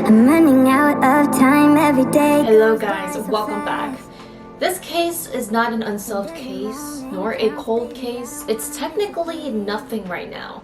I'm running out of time every day. Hello guys, welcome back. This case is not an unsolved case, nor a cold case. It's technically nothing right now.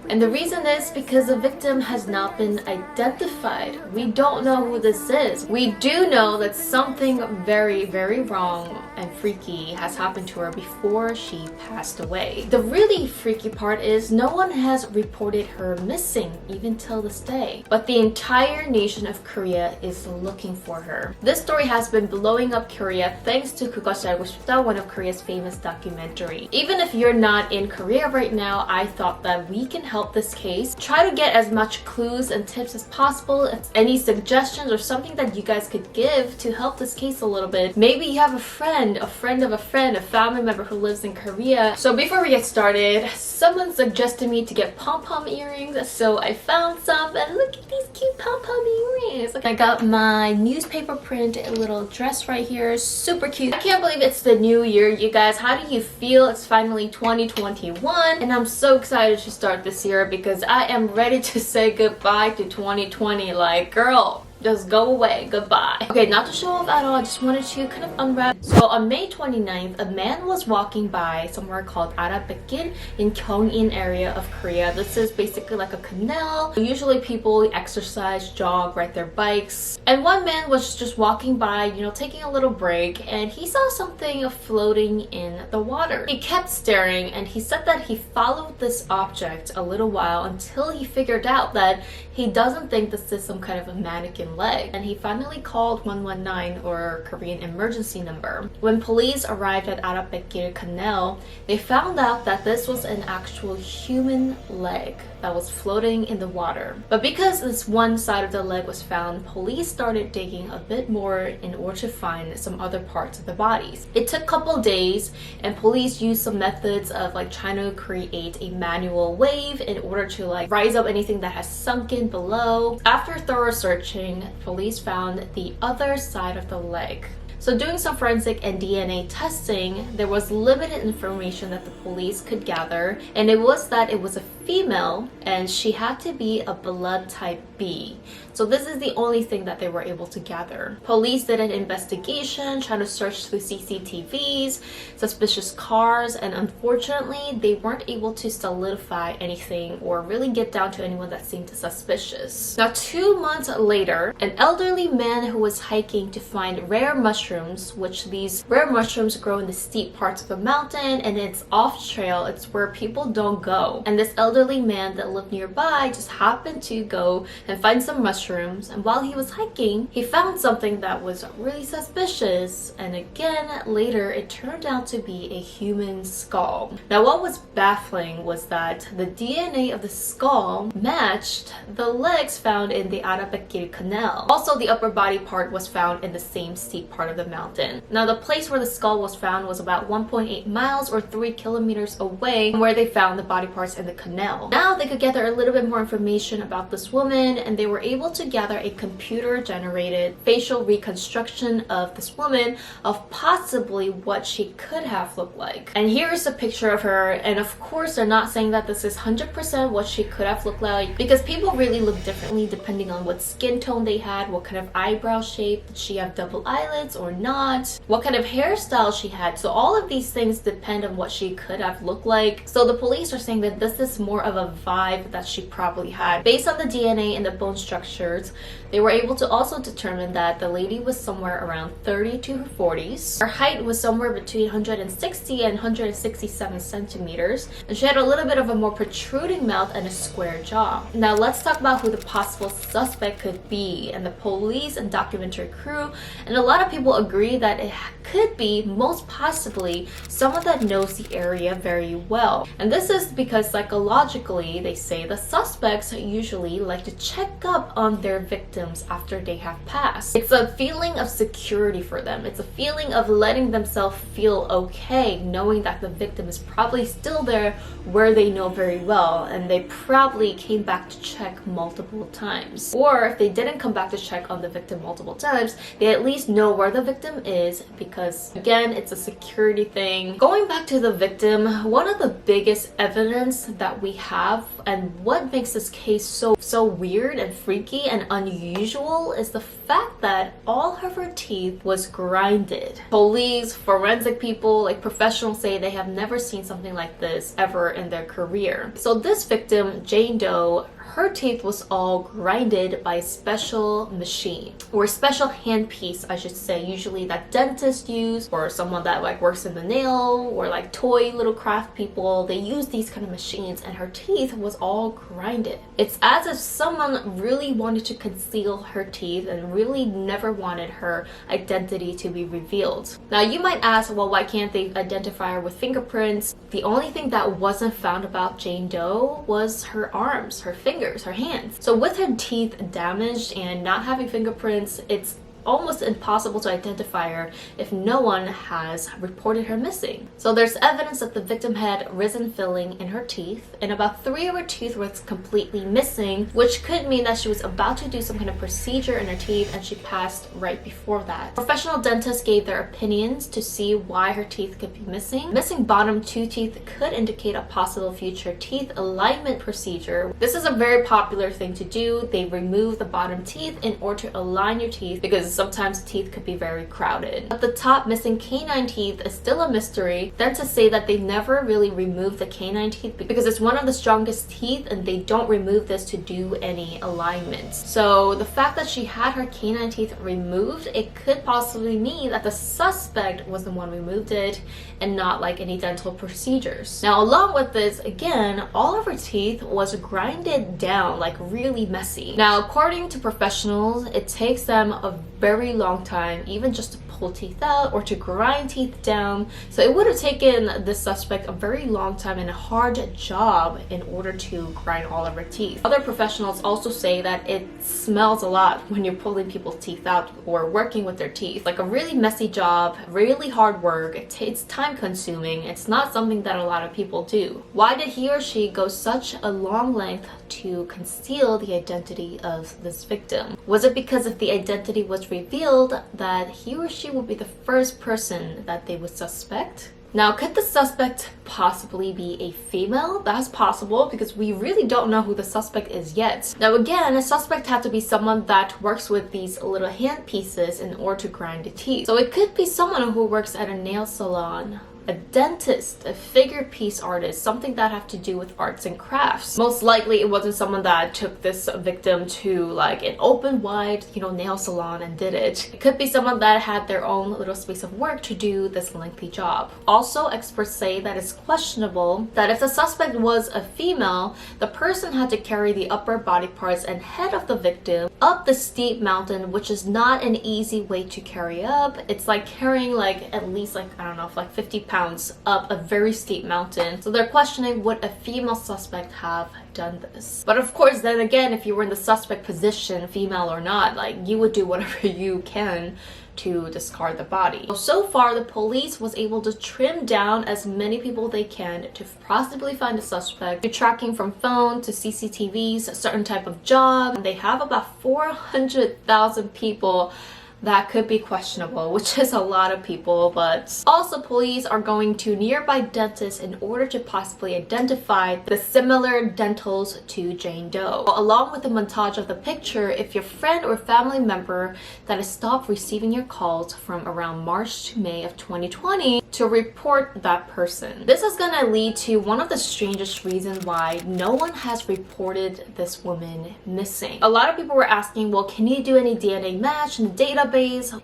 And the reason is because the victim has not been identified. We don't know who this is. We do know that something very, very wrong and freaky has happened to her before she passed away. The really freaky part is no one has reported her missing even till this day. But the entire nation of Korea is looking for her. This story has been blowing up Korea thanks to 그것이알고싶다, one of Korea's famous documentary. Even if you're not in Korea right now, I thought that we can help this case. Try to get as much clues and tips as possible. Any suggestions or something that you guys could give to help this case a little bit. Maybe you have a friend of a friend, a family member who lives in Korea. So before we get started, someone suggested me to get pom-pom earrings, so I found some, and look at these cute pom-pom earrings. I got my newspaper print little dress right here, super cute. I can't believe it's the new year, you guys. How do you feel? It's finally 2021, and I'm so excited to start this year because I am ready to say goodbye to 2020. Like, girl, just go away, goodbye. Okay, not to show off at all, I just wanted to kind of unwrap. So on May 29th, a man was walking by somewhere called Arabekil in Gyeongin area of Korea. This is basically like a canal. Usually people exercise, jog, ride their bikes. And one man was just walking by, you know, taking a little break, and he saw something floating in the water. He kept staring, and he said that he followed this object a little while until he figured out that he doesn't think this is some kind of a mannequin leg, and he finally called 119, or Korean emergency number. When police arrived at Arabekil Canal, they found out that this was an actual human leg that was floating in the water. But because this one side of the leg was found, police started digging a bit more in order to find some other parts of the bodies. It took a couple days, and police used some methods of like trying to create a manual wave in order to like rise up anything that has sunken below. After thorough searching, police found the other side of the leg. So doing some forensic and DNA testing, there was limited information that the police could gather, and it was that it was a female and she had to be a blood type B. So this is the only thing that they were able to gather. Police did an investigation, trying to search through CCTVs, suspicious cars, and unfortunately, they weren't able to solidify anything or really get down to anyone that seemed suspicious. Now, 2 months later, an elderly man who was hiking to find rare mushrooms, which these rare mushrooms grow in the steep parts of the mountain, and it's off trail, it's where people don't go. And this elderly man that lived nearby just happened to go and find some mushrooms, and while he was hiking, he found something that was really suspicious, and again, later it turned out to be a human skull. Now, what was baffling was that the DNA of the skull matched the legs found in the Arabekil Canal. Also, the upper body part was found in the same steep part of the mountain. Now, the place where the skull was found was about 1.8 miles or 3 kilometers away from where they found the body parts in the canal. Now, they could gather a little bit more information about this woman, and they were able to gather a computer-generated facial reconstruction of this woman of possibly what she could have looked like. And here is a picture of her, and of course they're not saying that this is 100% what she could have looked like, because people really look differently depending on what skin tone they had, what kind of eyebrow shape, did she have double eyelids or not, what kind of hairstyle she had. So all of these things depend on what she could have looked like. So the police are saying that this is more of a vibe that she probably had. Based on the DNA and the bone structures, they were able to also determine that the lady was somewhere around 30 to her 40s. Her height was somewhere between 160 and 167 centimeters, and she had a little bit of a more protruding mouth and a square jaw. Now let's talk about who the possible suspect could be. And the police and documentary crew and a lot of people agree that it could be most possibly someone that knows the area very well. And this is because psychologically, they say the suspects usually like to check up on their victims after they have passed. It's a feeling of security for them. It's a feeling of letting themselves feel okay, knowing that the victim is probably still there where they know very well, and they probably came back to check multiple times. Or if they didn't come back to check on the victim multiple times, they at least know where the victim is, because again, it's a security thing. Going back to the victim, one of the biggest evidence that we we have and what makes this case so weird and freaky and unusual is the fact that all of her teeth was grinded. Police, forensic people, like professionals say they have never seen something like this ever in their career. So this victim, Jane Doe, her teeth was all grinded by a special machine or a special handpiece, I should say, usually that dentists use or someone that like works in the nail or like toy little craft people. They use these kind of machines and her teeth was all grinded. It's as if someone really wanted to conceal her teeth and really never wanted her identity to be revealed. Now you might ask, well, why can't they identify her with fingerprints? The only thing that wasn't found about Jane Doe was her arms, her fingers, her hands. So with her teeth damaged and not having fingerprints, it's almost impossible to identify her if no one has reported her missing. So there's evidence that the victim had resin filling in her teeth and about 3 of her teeth was completely missing, which could mean that she was about to do some kind of procedure in her teeth and she passed right before that. Professional dentists gave their opinions to see why her teeth could be missing. Missing bottom 2 teeth could indicate a possible future teeth alignment procedure. This is a very popular thing to do. They remove the bottom teeth in order to align your teeth because sometimes teeth could be very crowded. But the top missing canine teeth is still a mystery. Dentists say that they never really remove the canine teeth because it's one of the strongest teeth and they don't remove this to do any alignment. So the fact that she had her canine teeth removed, it could possibly mean that the suspect was the one who removed it and not like any dental procedures. Now along with this, again, all of her teeth was grinded down, like really messy. Now according to professionals, it takes them a very long time even just to pull teeth out or to grind teeth down. So it would have taken the suspect a very long time and a hard job in order to grind all of her teeth. Other professionals also say that it smells a lot when you're pulling people's teeth out or working with their teeth. Like a really messy job, really hard work. It's time consuming. It's not something that a lot of people do. Why did he or she go such a long length to conceal the identity of this victim? Was it because if the identity was revealed that he or she would be the first person that they would suspect? Now, could the suspect possibly be a female? That's possible because we really don't know who the suspect is yet. Now again, a suspect had to be someone that works with these little hand pieces in order to grind the teeth. So it could be someone who works at a nail salon, a dentist, a figure piece artist, something that have to do with arts and crafts. Most likely it wasn't someone that took this victim to like an open wide, nail salon and did it. It could be someone that had their own little space of work to do this lengthy job. Also, experts say that it's questionable that if the suspect was a female, the person had to carry the upper body parts and head of the victim up the steep mountain, which is not an easy way to carry up. It's like carrying at least 50 pounds up a very steep mountain. So they're questioning, would a female suspect have done this? But of course, then again, if you were in the suspect position, female or not, you would do whatever you can to discard the body. So far, the police was able to trim down as many people they can to possibly find a suspect, to tracking from phone to CCTVs, a certain type of job. And they have about 400,000 people that could be questionable, which is a lot of people. But also police are going to nearby dentists in order to possibly identify the similar dentals to Jane Doe. Along with the montage of the picture, if your friend or family member that has stopped receiving your calls from around March to May of 2020 to report that person. This is gonna lead to one of the strangest reasons why no one has reported this woman missing. A lot of people were asking, well, can you do any DNA match in the database?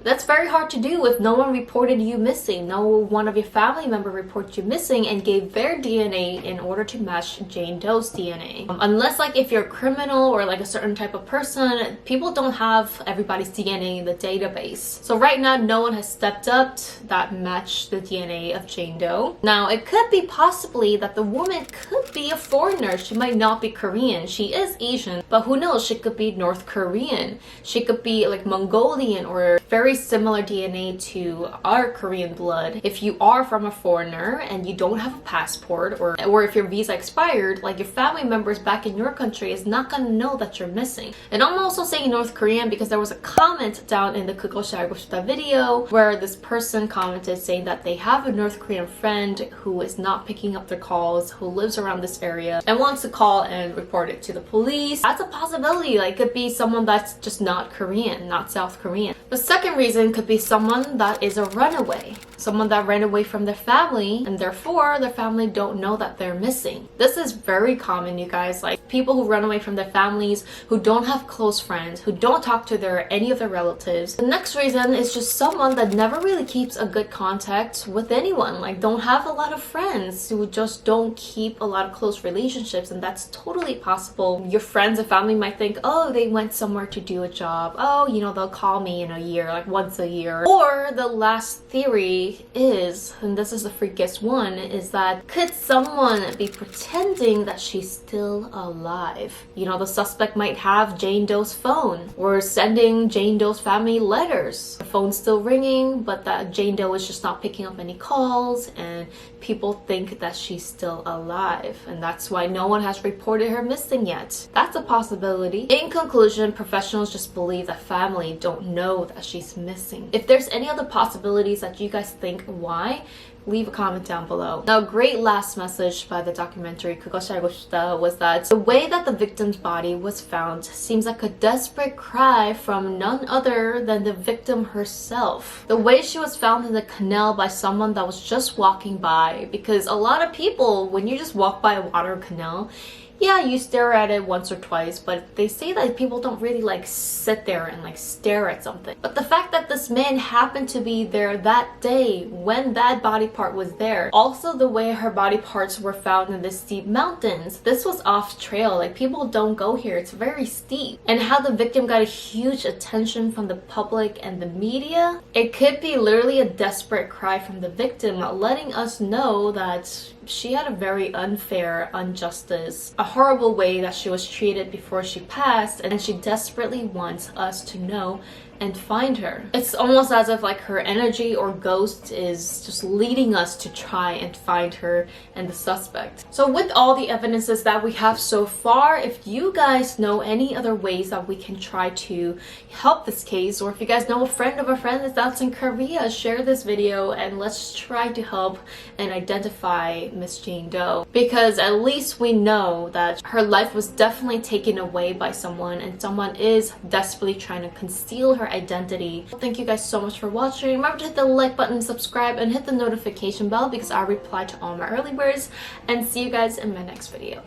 That's very hard to do if no one reported you missing. No one of your family member reported you missing and gave their DNA in order to match Jane Doe's DNA. Unless if you're a criminal or a certain type of person, people don't have everybody's DNA in the database. So right now, no one has stepped up that matched the DNA of Jane Doe. Now, it could be possibly that the woman could be a foreigner. She might not be Korean. She is Asian, but who knows? She could be North Korean. She could be Mongolian or or very similar DNA to our Korean blood, if you are from a foreigner and you don't have a passport, or if your visa expired, like your family members back in your country is not gonna know that you're missing. And I'm also saying North Korean because there was a comment down in the 그것이알고싶다 video where this person commented saying that they have a North Korean friend who is not picking up their calls, who lives around this area and wants to call and report it to the police. That's a possibility. Like, it could be someone that's just not Korean, not South Korean. The second reason could be someone that is a runaway. Someone that ran away from their family and therefore their family don't know that they're missing. This is very common, you guys. Like, people who run away from their families, who don't have close friends, who don't talk to any of their relatives. The next reason is just someone that never really keeps a good contact with anyone. Like, don't have a lot of friends, who just don't keep a lot of close relationships, and that's totally possible. Your friends and family might think, oh, they went somewhere to do a job. Oh, you know, they'll call me in a year, like once a year. Or the last theory is, and this is the freakiest one, is that could someone be pretending that she's still alive? You know, the suspect might have Jane Doe's phone, or sending Jane Doe's family letters. The phone's still ringing, but that Jane Doe is just not picking up any calls, and people think that she's still alive, and that's why no one has reported her missing yet. That's a possibility. In conclusion, professionals just believe that family don't know that she's missing. If there's any other possibilities that you guys think why, leave a comment down below. Now, a great last message by the documentary 그것이알고싶다 was that the way that the victim's body was found seems like a desperate cry from none other than the victim herself. The way she was found in the canal by someone that was just walking by, because a lot of people, when you just walk by a water canal, yeah, you stare at it once or twice, but they say that people don't really like sit there and like stare at something. But the fact that this man happened to be there that day when that body part was there, also the way her body parts were found in the steep mountains, this was off trail, like people don't go here, it's very steep. And how the victim got a huge attention from the public and the media, it could be literally a desperate cry from the victim, letting us know that she had a very unfair injustice, a horrible way that she was treated before she passed, and she desperately wants us to know and find her. It's almost as if like her energy or ghost is just leading us to try and find her and the suspect. So with all the evidences that we have so far, if you guys know any other ways that we can try to help this case, or if you guys know a friend of a friend that's in Korea, share this video and let's try to help and identify Miss Jane Doe, because at least we know that her life was definitely taken away by someone, and someone is desperately trying to conceal her identity. Thank you guys so much for watching. Remember to hit the like button, subscribe, and hit the notification bell because I reply to all my early birds, and see you guys in my next video.